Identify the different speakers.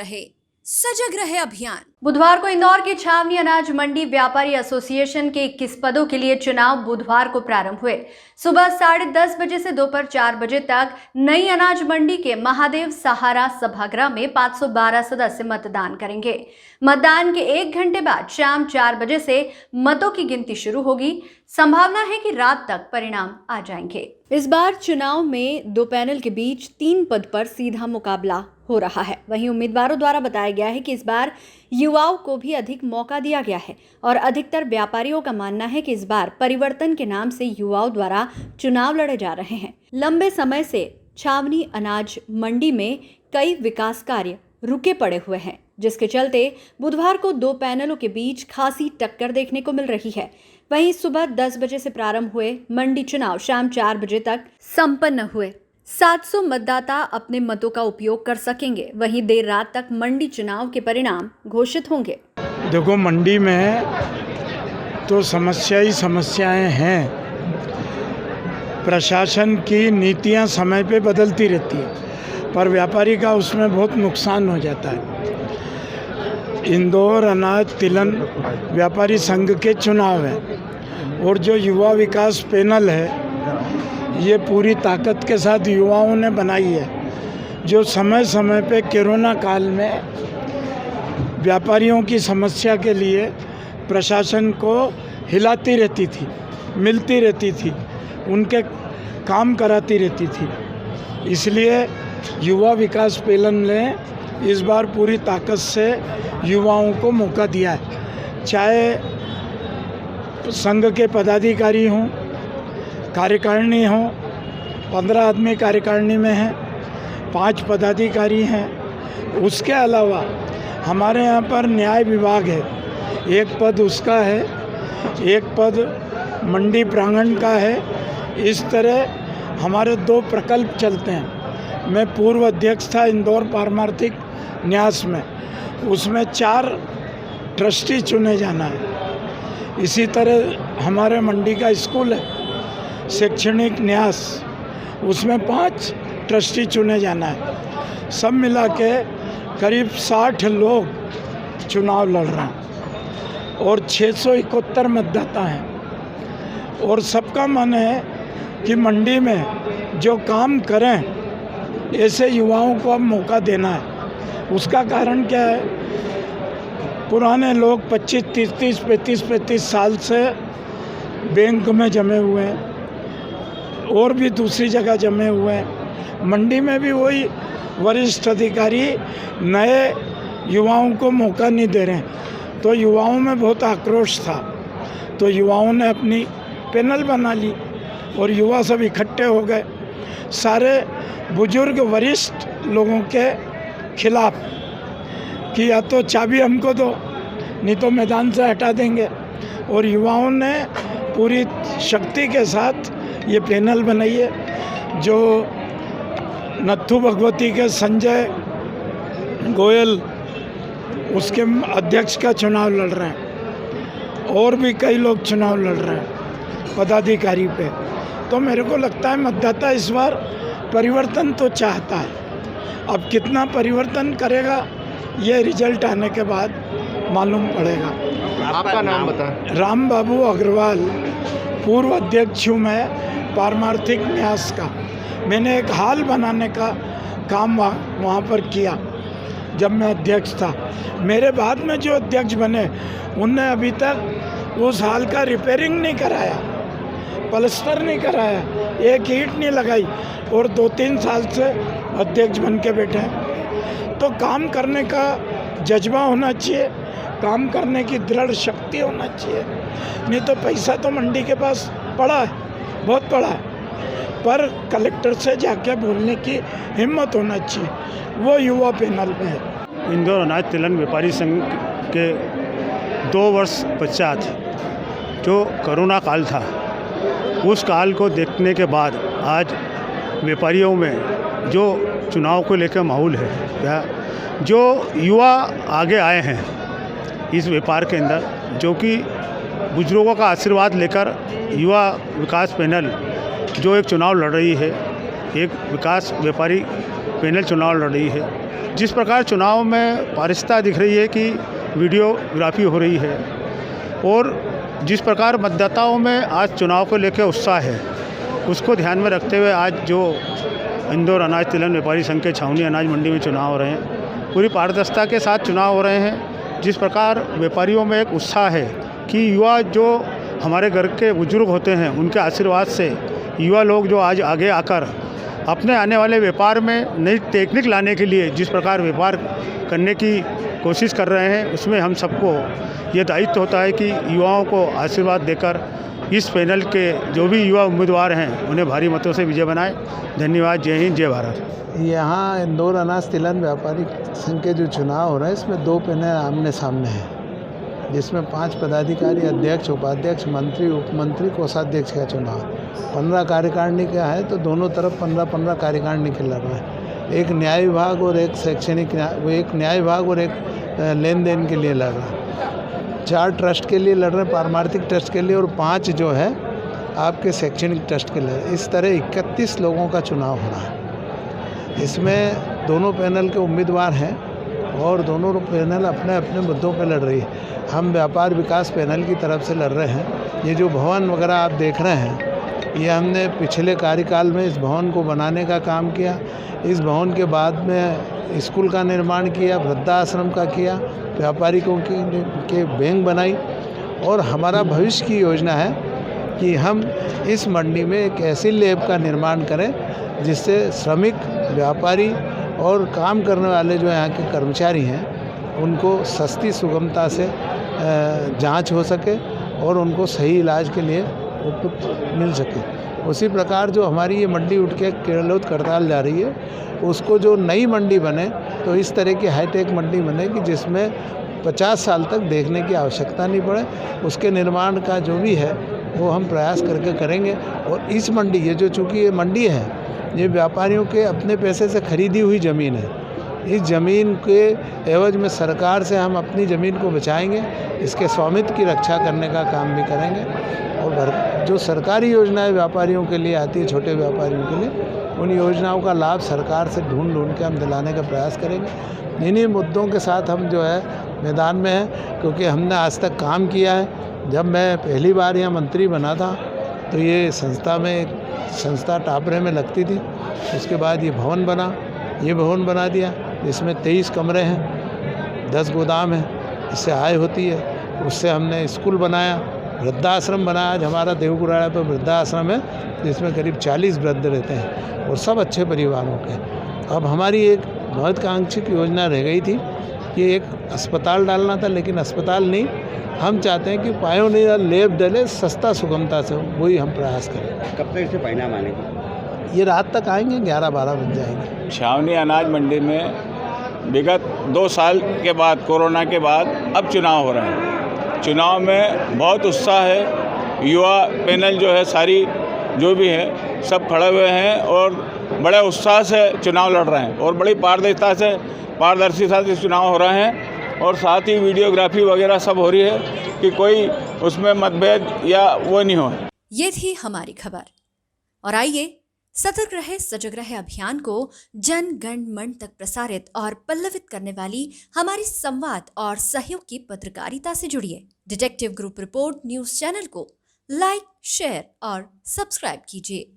Speaker 1: रहे, सजग रहे अभियान।
Speaker 2: बुधवार को इंदौर की छावनी अनाज मंडी व्यापारी एसोसिएशन के 21 पदों के लिए चुनाव बुधवार को प्रारंभ हुए। सुबह 10:30 बजे से दोपहर 4 बजे तक नई अनाज मंडी के महादेव सहारा सभागृह में 512 सदस्य मतदान करेंगे। मतदान के 1 घंटे बाद शाम 4 बजे से मतों की गिनती शुरू होगी। संभावना है कि रात तक परिणाम आ जाएंगे। इस बार चुनाव में 2 पैनल के बीच 3 पद पर सीधा मुकाबला हो रहा है। वहीं उम्मीदवारों द्वारा बताया गया है कि इस बार युवाओं को भी अधिक मौका दिया गया है और अधिकतर व्यापारियों का मानना है कि इस बार परिवर्तन के नाम से युवाओं द्वारा चुनाव लड़े जा रहे हैं। लंबे समय से छावनी अनाज मंडी में कई विकास कार्य रुके पड़े हुए हैं, जिसके चलते बुधवार को 2 पैनलों के बीच खासी टक्कर देखने को मिल रही है। वहीं सुबह 10 बजे से प्रारंभ हुए मंडी चुनाव शाम 4 बजे तक संपन्न हुए। 700 मतदाता अपने मतों का उपयोग कर सकेंगे। वहीं देर रात तक मंडी चुनाव के परिणाम घोषित होंगे।
Speaker 3: देखो, मंडी में तो समस्या ही समस्याएं हैं। प्रशासन की नीतियां समय पे बदलती रहती है, पर व्यापारी का उसमें बहुत नुकसान हो जाता है। इंदौर अनाज तिलहन व्यापारी संघ के चुनाव है और जो युवा विकास पैनल है, ये पूरी ताकत के साथ युवाओं ने बनाई है, जो समय समय पे कोरोना काल में व्यापारियों की समस्या के लिए प्रशासन को हिलाती रहती थी, मिलती रहती थी, उनके काम कराती रहती थी। इसलिए युवा विकास पैनल ने इस बार पूरी ताकत से युवाओं को मौका दिया है। चाहे संघ के पदाधिकारी हों, कार्यकारिणी हो, 15 आदमी कार्यकारिणी में हैं, 5 पदाधिकारी हैं। उसके अलावा हमारे यहाँ पर न्याय विभाग है, 1 पद उसका है, 1 पद मंडी प्रांगण का है। इस तरह हमारे 2 प्रकल्प चलते हैं। मैं पूर्व अध्यक्ष था इंदौर पारमार्थिक न्यास में, उसमें 4 ट्रस्टी चुने जाना है। इसी तरह हमारे मंडी का स्कूल है शैक्षणिक न्यास, उसमें 5 ट्रस्टी चुने जाना है। सब मिला के करीब 60 लोग चुनाव लड़ रहे हैं और 671 मतदाता हैं। और सबका मन है कि मंडी में जो काम करें, ऐसे युवाओं को अब मौका देना है। उसका कारण क्या है? पुराने लोग 25, 30, 35 साल से बैंक में जमे हुए हैं और भी दूसरी जगह जमे हुए हैं। मंडी में भी वही वरिष्ठ अधिकारी नए युवाओं को मौका नहीं दे रहे हैं, तो युवाओं में बहुत आक्रोश था। तो युवाओं ने अपनी पैनल बना ली और युवा सब इकट्ठे हो गए, सारे बुजुर्ग वरिष्ठ लोगों के खिलाफ, कि या तो चाबी हमको दो, नहीं तो मैदान से हटा देंगे। और युवाओं ने पूरी शक्ति के साथ ये पैनल बनाई है, जो नत्थू भगवती के संजय गोयल उसके अध्यक्ष का चुनाव लड़ रहे हैं और भी कई लोग चुनाव लड़ रहे हैं पदाधिकारी पे। तो मेरे को लगता है मतदाता इस बार परिवर्तन तो चाहता है। अब कितना परिवर्तन करेगा ये रिजल्ट आने के बाद मालूम पड़ेगा।
Speaker 4: आपका नाम बताएं।
Speaker 3: राम बाबू अग्रवाल, पूर्व अध्यक्ष हूँ मैं पारमार्थिक न्यास का। मैंने एक हाल बनाने का काम वहाँ पर किया जब मैं अध्यक्ष था। मेरे बाद में जो अध्यक्ष बने उनने अभी तक उस हाल का रिपेयरिंग नहीं कराया, प्लास्टर नहीं कराया, एक ईंट नहीं लगाई और 2-3 साल से अध्यक्ष बन के बैठे हैं। तो काम करने का जज्बा होना चाहिए, काम करने की दृढ़ शक्ति होना चाहिए। नहीं तो पैसा तो मंडी के पास पड़ा है, बहुत पड़ा है, पर कलेक्टर से जाके बोलने की हिम्मत होना चाहिए, वो युवा पैनल में है।
Speaker 5: इंदौर अनाज तिलहन व्यापारी संघ के 2 वर्ष पश्चात जो कोरोना काल था, उस काल को देखने के बाद आज व्यापारियों में जो चुनाव को लेकर माहौल है, या जो युवा आगे आए हैं इस व्यापार के अंदर, जो कि बुजुर्गों का आशीर्वाद लेकर युवा विकास पैनल जो एक चुनाव लड़ रही है, एक विकास व्यापारी पैनल चुनाव लड़ रही है। जिस प्रकार चुनाव में पारदर्शिता दिख रही है कि वीडियोग्राफी हो रही है और जिस प्रकार मतदाताओं में आज चुनाव को लेकर उत्साह है, उसको ध्यान में रखते हुए आज जो इंदौर अनाज तिलहन व्यापारी संघ के छावनी अनाज मंडी में चुनाव हो रहे हैं, पूरी पारदर्शिता के साथ चुनाव हो रहे हैं। जिस प्रकार व्यापारियों में एक उत्साह है कि युवा जो हमारे घर के बुजुर्ग होते हैं, उनके आशीर्वाद से युवा लोग जो आज आगे आकर अपने आने वाले व्यापार में नई टेक्निक लाने के लिए जिस प्रकार व्यापार करने की कोशिश कर रहे हैं, उसमें हम सबको ये दायित्व होता है कि युवाओं को आशीर्वाद देकर इस पैनल के जो भी युवा उम्मीदवार हैं उन्हें भारी मतों से विजय बनाएं। धन्यवाद। जय हिंद, जय भारत।
Speaker 6: यहाँ इंदौर अनाज तिलहन व्यापारी संघ के जो चुनाव हो रहे हैं, इसमें 2 पैनल आमने सामने हैं, जिसमें 5 पदाधिकारी, अध्यक्ष, उपाध्यक्ष, मंत्री, उपमंत्री, कोषाध्यक्ष का चुनाव। 15 कार्यकारिणी का है, तो दोनों तरफ 15-15 कार्यकारिणी के लड़ रहे हैं। एक न्याय विभाग और एक शैक्षणिक एक न्याय विभाग और एक लेन देन के लिए लड़ रहा है। 4 ट्रस्ट के लिए लड़ रहे हैं, पारमार्थिक ट्रस्ट के लिए, और 5 जो है आपके शैक्षणिक ट्रस्ट के लिए। इस तरह 31 लोगों का चुनाव हो रहा है। इसमें दोनों पैनल के उम्मीदवार हैं और दोनों पैनल अपने अपने मुद्दों पर लड़ रही है। हम व्यापार विकास पैनल की तरफ से लड़ रहे हैं। ये जो भवन वगैरह आप देख रहे हैं, ये हमने पिछले कार्यकाल में इस भवन को बनाने का काम किया। इस भवन के बाद में स्कूल का निर्माण किया, वृद्धाश्रम का किया, व्यापारियों के बैंक बनाई, और हमारा भविष्य की योजना है कि हम इस मंडी में एक ऐसी लैब का निर्माण करें जिससे श्रमिक, व्यापारी और काम करने वाले जो यहाँ के कर्मचारी हैं, उनको सस्ती सुगमता से जांच हो सके और उनको सही इलाज के लिए उपयुक्त मिल सके। उसी प्रकार जो हमारी ये मंडी उठ के केरलोत करताल जा रही है, उसको जो नई मंडी बने तो इस तरह की हाईटेक मंडी बने कि जिसमें 50 साल तक देखने की आवश्यकता नहीं पड़े। उसके निर्माण का जो भी है वो हम प्रयास करके करेंगे। और इस मंडी, ये जो चूँकि ये मंडी है, ये व्यापारियों के अपने पैसे से खरीदी हुई ज़मीन है। इस ज़मीन के एवज में सरकार से हम अपनी ज़मीन को बचाएंगे, इसके स्वामित्व की रक्षा करने का काम भी करेंगे। और जो सरकारी योजनाएं व्यापारियों के लिए आती है, छोटे व्यापारियों के लिए, उन योजनाओं का लाभ सरकार से ढूंढ के हम दिलाने का प्रयास करेंगे। इन्हीं मुद्दों के साथ हम जो है मैदान में हैं, क्योंकि हमने आज तक काम किया है। जब मैं पहली बार यहाँ मंत्री बना था तो ये संस्था टापरे में लगती थी। उसके बाद ये भवन बना दिया, जिसमें 23 कमरे हैं, 10 गोदाम हैं, इससे आय होती है। उससे हमने स्कूल बनाया, वृद्धाश्रम बनाया। आज हमारा देवगुराड़ा पर वृद्धाश्रम है, जिसमें करीब 40 वृद्ध रहते हैं और सब अच्छे परिवारों के। अब हमारी एक महत्वाकांक्षी योजना रह गई थी कि एक अस्पताल डालना था, लेकिन अस्पताल नहीं, हम चाहते हैं कि पायोनियर लैब डले, सस्ता सुगमता से, वही हम प्रयास करें।
Speaker 4: कब तक इससे परिणाम आएंगे?
Speaker 6: ये रात तक आएंगे, 11-12 बज जाएंगे।
Speaker 7: छावनी अनाज मंडी में विगत 2 साल के बाद, कोरोना के बाद अब चुनाव हो रहे हैं। चुनाव में बहुत उत्साह है। युवा पैनल जो है, सारी जो भी है, सब खड़े हुए हैं और बड़े उत्साह से चुनाव लड़ रहे हैं और बड़ी पारदर्शिता से चुनाव हो रहे हैं। और साथ ही वीडियोग्राफी वगैरह सब हो रही है कि कोई उसमें मतभेद या वो नहीं हो।
Speaker 1: ये थी हमारी खबर। और आइए सतर्क रहे सजग रहे अभियान को जन गण मन तक प्रसारित और पल्लवित करने वाली हमारी संवाद और सहयोग की पत्रकारिता से जुड़िए। Detective group report news channel को लाइक, शेयर और सब्सक्राइब कीजिए।